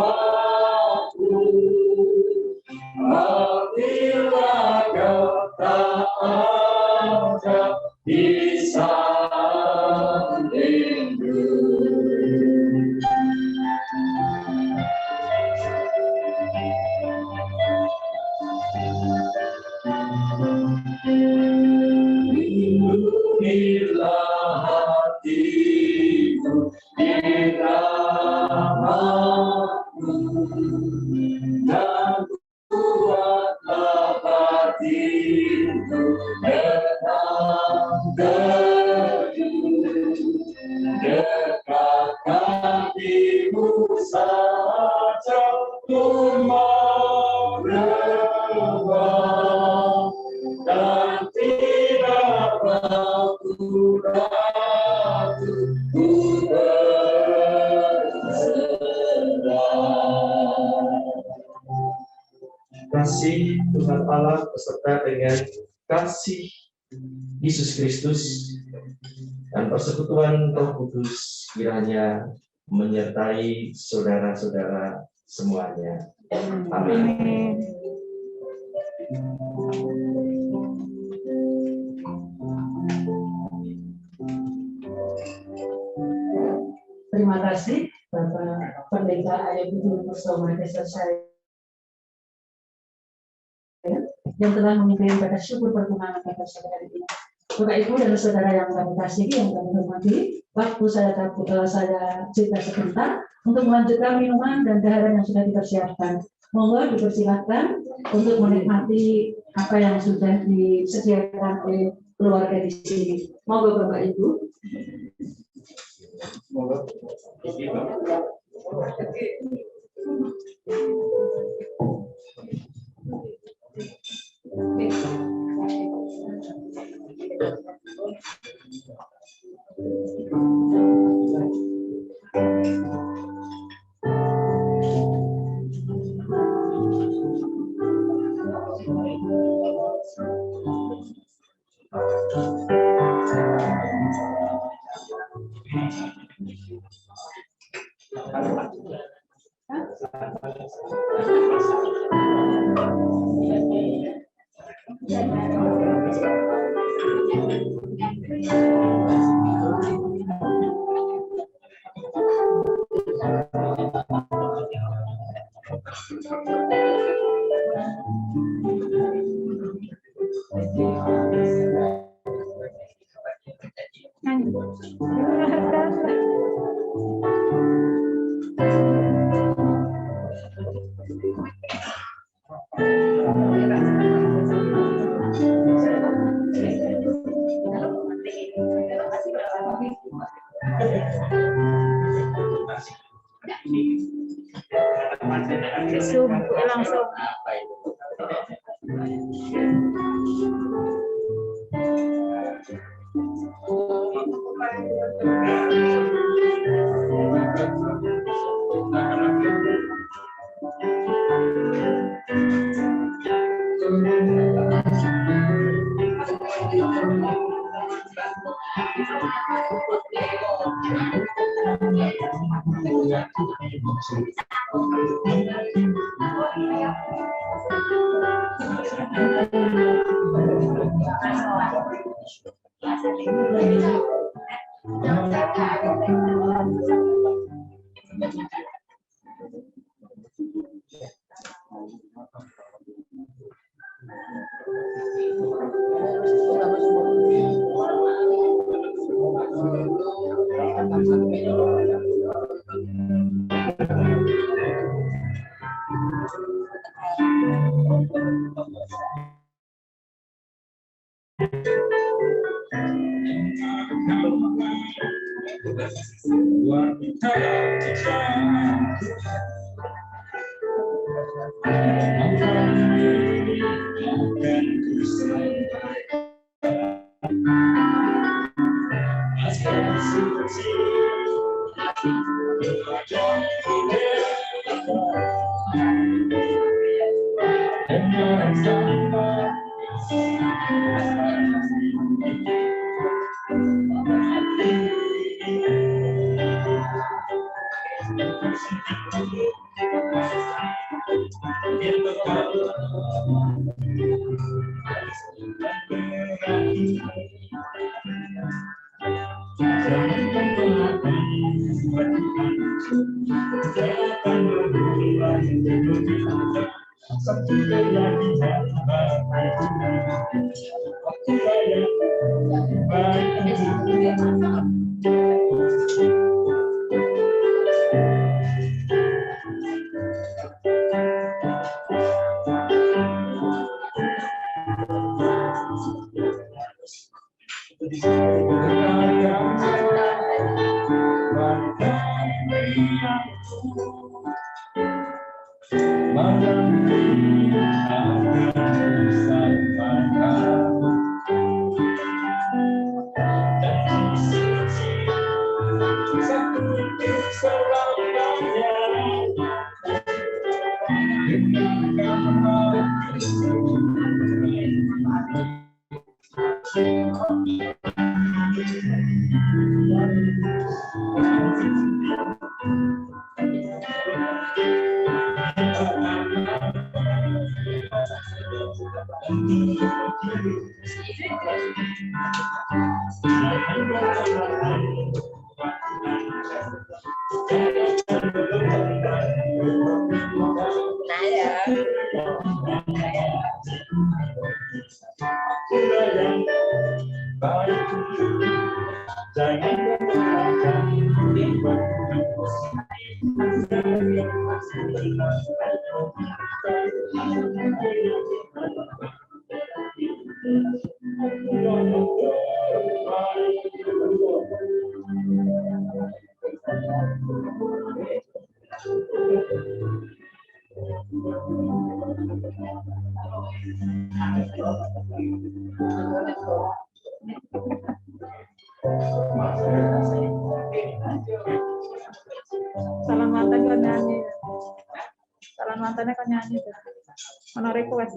apabila kau tak ada di sampingku. Lindungilah hatiku di namamu, dan kuatlah hatiku tenang teduh. Dekat kaki-Mu saja ku mau rebah, dan tidak ragu-ragu ku berserah. Kasih Tuhan Allah beserta dengan kasih Yesus Kristus dan persekutuan Roh Kudus kiranya menyertai saudara-saudara semuanya. Amin. Terima kasih Bapak Pendeta Ayub Kusuma Desa saya yang telah memimpin ibadah syukur pertunangan pada sore hari ini. Bapak Ibu dan saudara yang kami kasihi, yang kami hormati, waktu saya cerita sebentar untuk melanjutkan minuman dan daharan yang sudah dipersiapkan. Monggo dipersilakan untuk menikmati apa yang sudah disediakan oleh keluarga di sini. Monggo Bapak Ibu. Langsung. Thank you. Salam mantan kan nyanyi. Salam mantannya kan nyanyi. Mana request?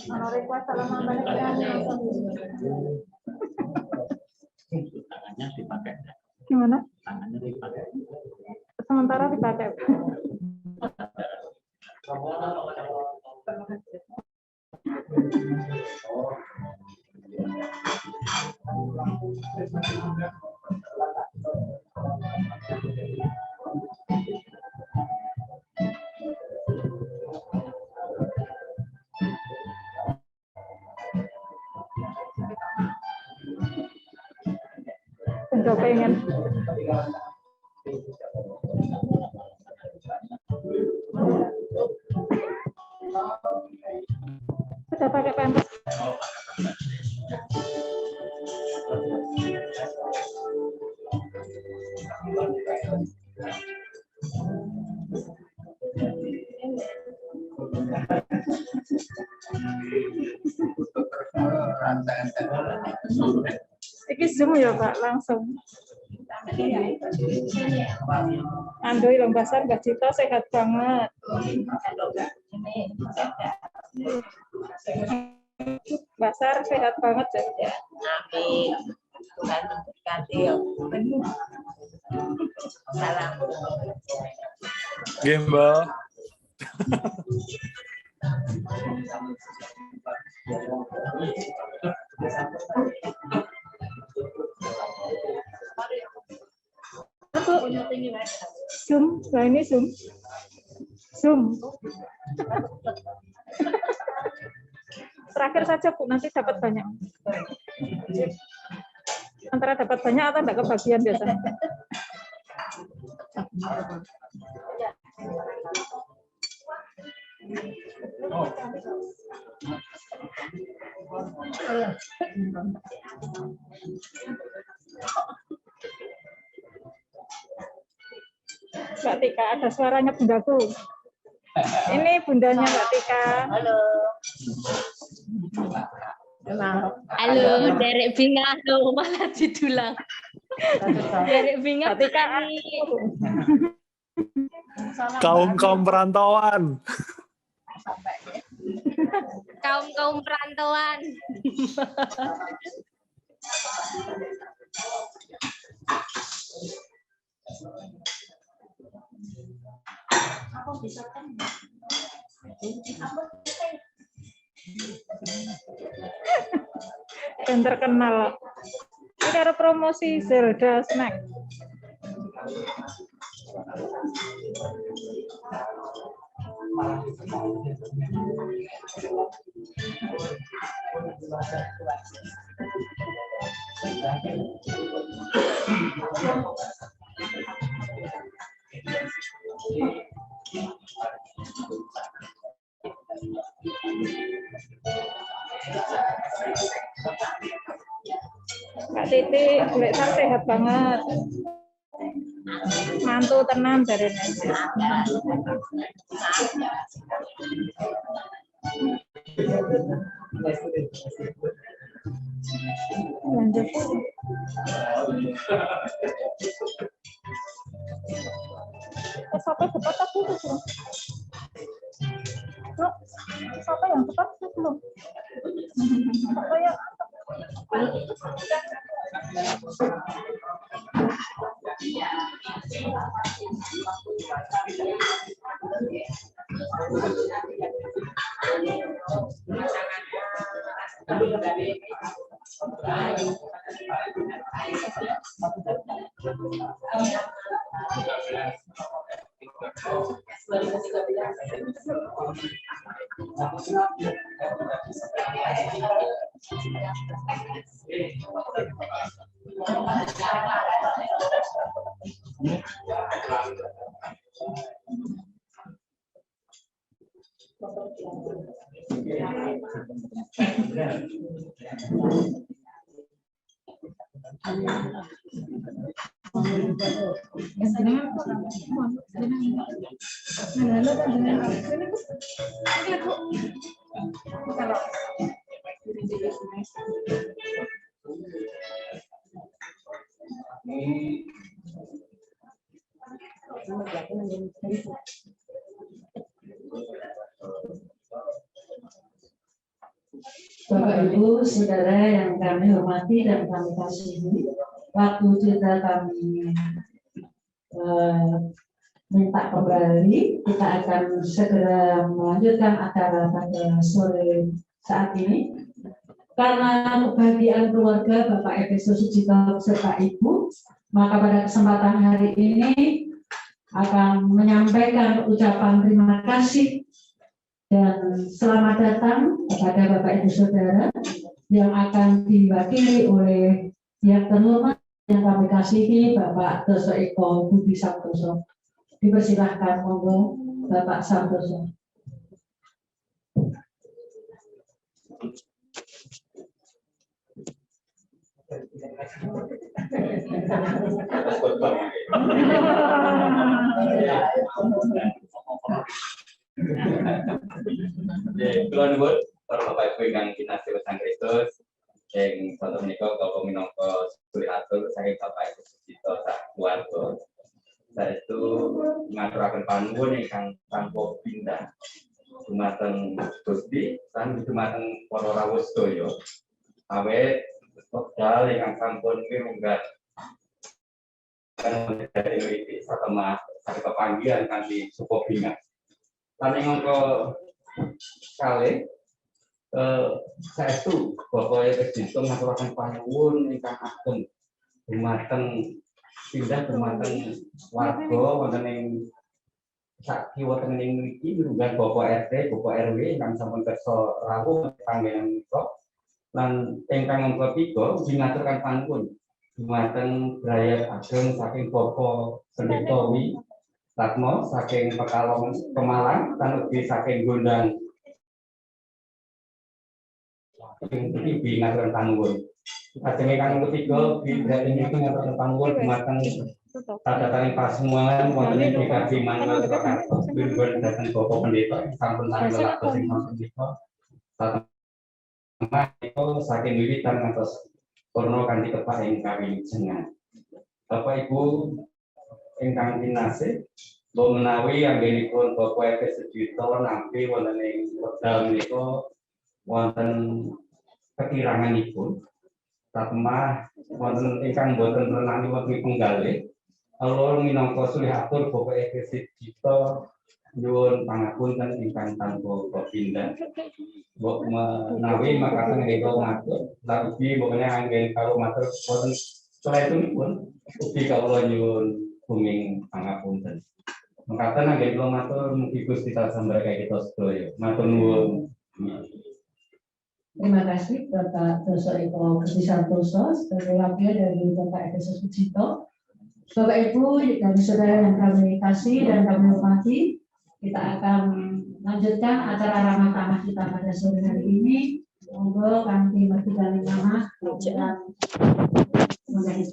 Mana request salam mantannya kan nyanyi. Tangannya dipakai. Gimana? Tangannya dipakai. Sementara dipakai. Coba pengen. Sudah pakai pampers. Iki Zoom ya Pak, langsung. Andoi Lomba Besar Mbak Cita sehat banget. Basar sehat banget ya. Amin. Tuhan memberkati ya. Salam. Gimba. Zoom, nah ini Zoom. Zoom. Terakhir saja Bu, nanti dapat banyak. Antara dapat banyak atau enggak kebagian biasanya. Mbak Tika, ada suaranya bundaku. Ini bundanya Mbak Tika. Halo. Halo, derek bingah lo malah didulang. Derek bingah Mbak Tika. Kaum perantauan. Kaum perantauan. Yang terkenal. Ini ada promosi Zelda Snack. Mbak Titi, Lek Sar sehat banget. Mantu tenang dari Indonesia. Lanjut. Sampai cepat aku belum. Sampai yang cepat belum. Sampai yang Bapak Ibu, Saudara yang kami hormati dan kami kasihi, waktu kita kami minta kembali, kita akan segera melanjutkan acara pada sore saat ini. Karena kebahagiaan keluarga Bapak Efesus Sucipto serta Ibu, maka pada kesempatan hari ini akan menyampaikan ucapan terima kasih dan selamat datang kepada Bapak Ibu Saudara yang akan diwakili oleh yang terhormat yang kami kasihi Bapak Doso Eko Budi Santoso. Dipersilahkan monggo Bapak Santoso. Kula nuwun para Bapak Ibu ingkang kinasih Sang Kristus ing wonten menika kula minangka suri atur saking Bapak Ibu Sucipto sak keluarga. Saestu ngaturaken panuwun ingkang tanpa pindah dumateng Gusti lan dumateng para rawuh sedaya. Awet wekdal ingkang sampun mirunggat kan dari iki satemah saking pepanggihan kanthi supo bingat. Lan ing angka kalih saestu Bapak wis ditung ngaturaken panuwun ingkang ageng dumateng pindah dumateng warga wonten ing sakiwa wonten ing mriki nunggal Bapak RT, Bapak RW ingkang sampun kersa rawuh panggenan menika lan ingkang angka 3 ugi ngaturaken panuwun dumateng brayat ageng saking Bapak Pendeta Wi Tatmo saking Pekalongan Pemalang lan ugi saking Gondang ini binatang tanggung. Ajeng ingkang ketiga binatang itu ngatakan tanggung binatang tata pasemuan wonten ing DKB Manuel Purwokerto binatang datang Bapak Pendeta sampun sami lelaku sing sampun menika. Tata itu saking wiwitan ngantos purna kanthi kepak ing kawilujengan. Bapak Ibu ingkang kinasih Mbok menawi anggenipun Bapak Epes Sudito nampi wonten ing wekdal menika wonten kekiranganipun tatmah wonten ingkang boten renani wonten penggalih kula minangka sulih atur Bapak Epes Sudito nyuwun pangapunten ingkang tanpa kapindhan. Mbok menawi makaten nggih ngatur lan ugi mbokne anggen karo matur wonten saetunipun ugi kawula nyuwun kuming pangapunten. Mekaten anggen kula matur mugi Gusti tansah kita sedaya. Matur nuwun. Terima kasih Bapak Doso Eko Gedi Santoso sebagai wakil dari Bapak Epes Sudito. Bapak Ibu dan saudara yang kami kasih dan kami hormati, kita akan lanjutkan acara ramah tamah kita pada sore hari ini. Monggo kami bertiga nama dan menjadi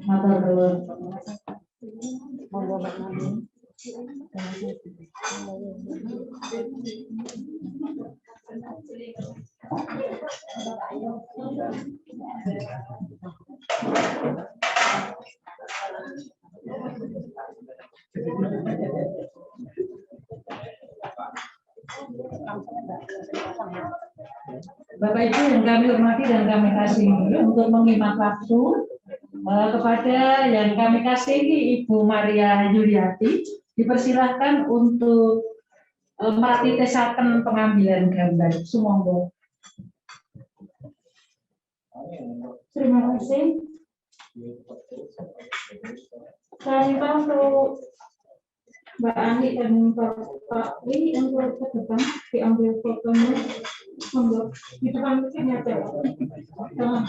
matur nuwun. Monggo Pak Nami. Bapak Ibu yang kami hormati dan kami kasihi, untuk mengimat waktu kepada yang kami kasihi Ibu Maria Yuliati dipersilahkan untuk meratitesaken pengambilan gambar. Sumangga. Terima kasih. Saya minta untuk Mbak Ani dan Pak Wi untuk ke depan diambil fotonya. Monggo di depan sini aja. Jangan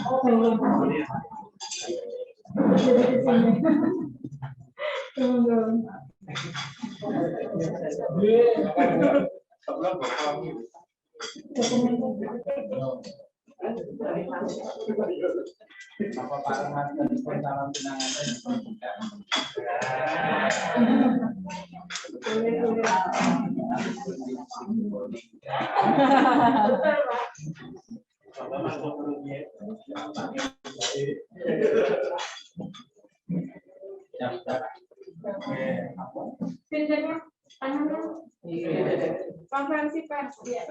jauh. Pinjamnya tangannya konferensi pers ya.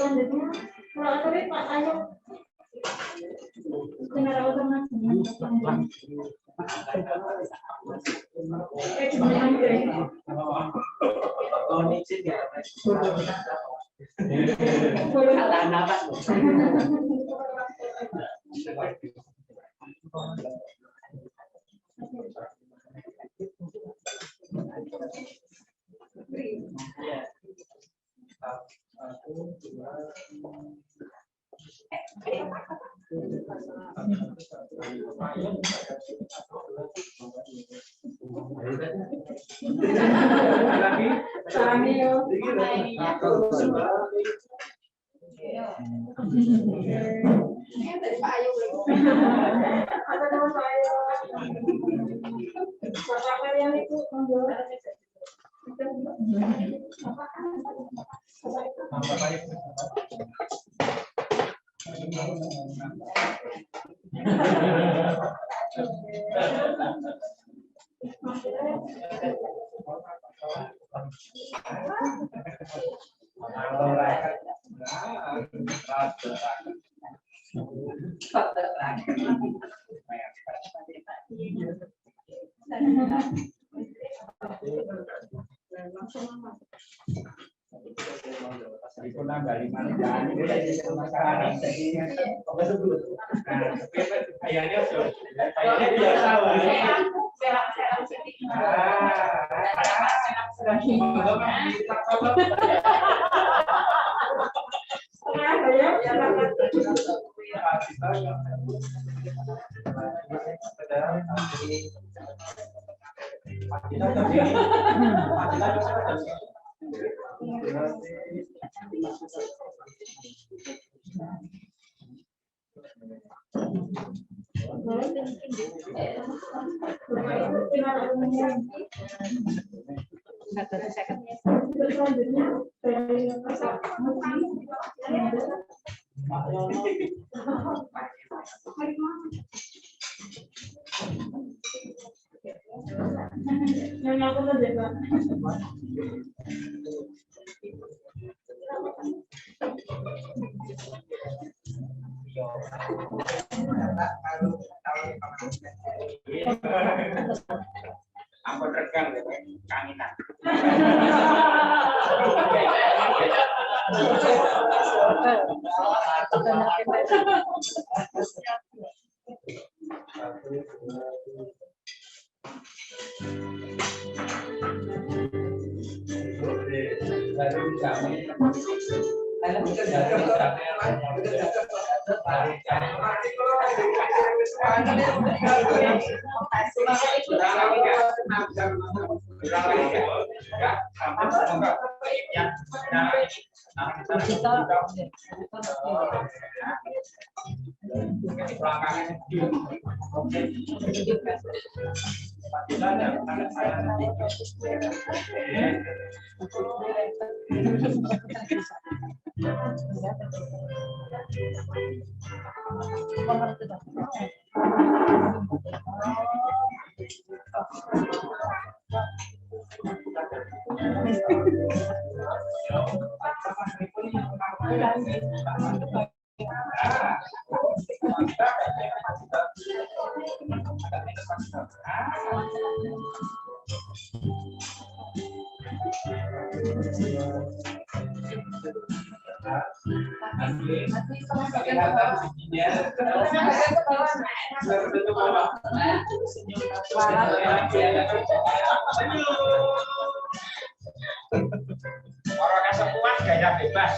Selanjutnya, Pak Ayo. Dengar Ampun regang kanginan. Orang kesepuan gaya bebas.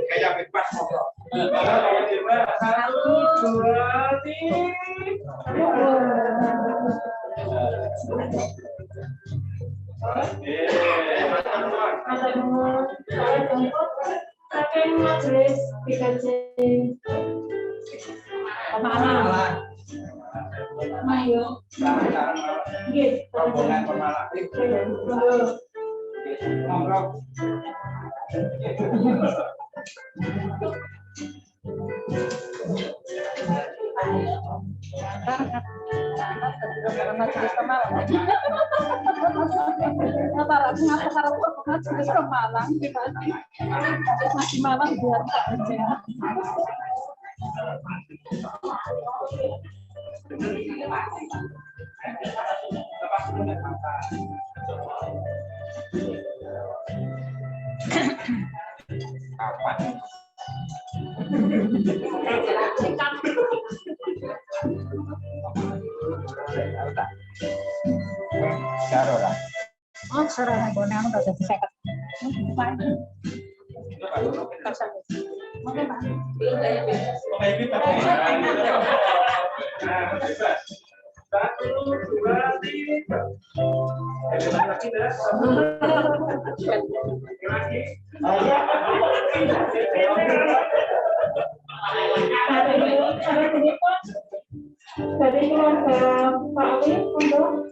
Gaya bebas monggo. Satu, dua, Saking majelis PKJ Pemalang. Mayo. Nggih. Rombongan Pemalang. Monggo. Majelis Pemalang. Ngapa karo majelis Pemalang masih Malang buat aja. Sarora. Oh, sarana bonang udah jadi seket. Dari keluarga Pak Wi untuk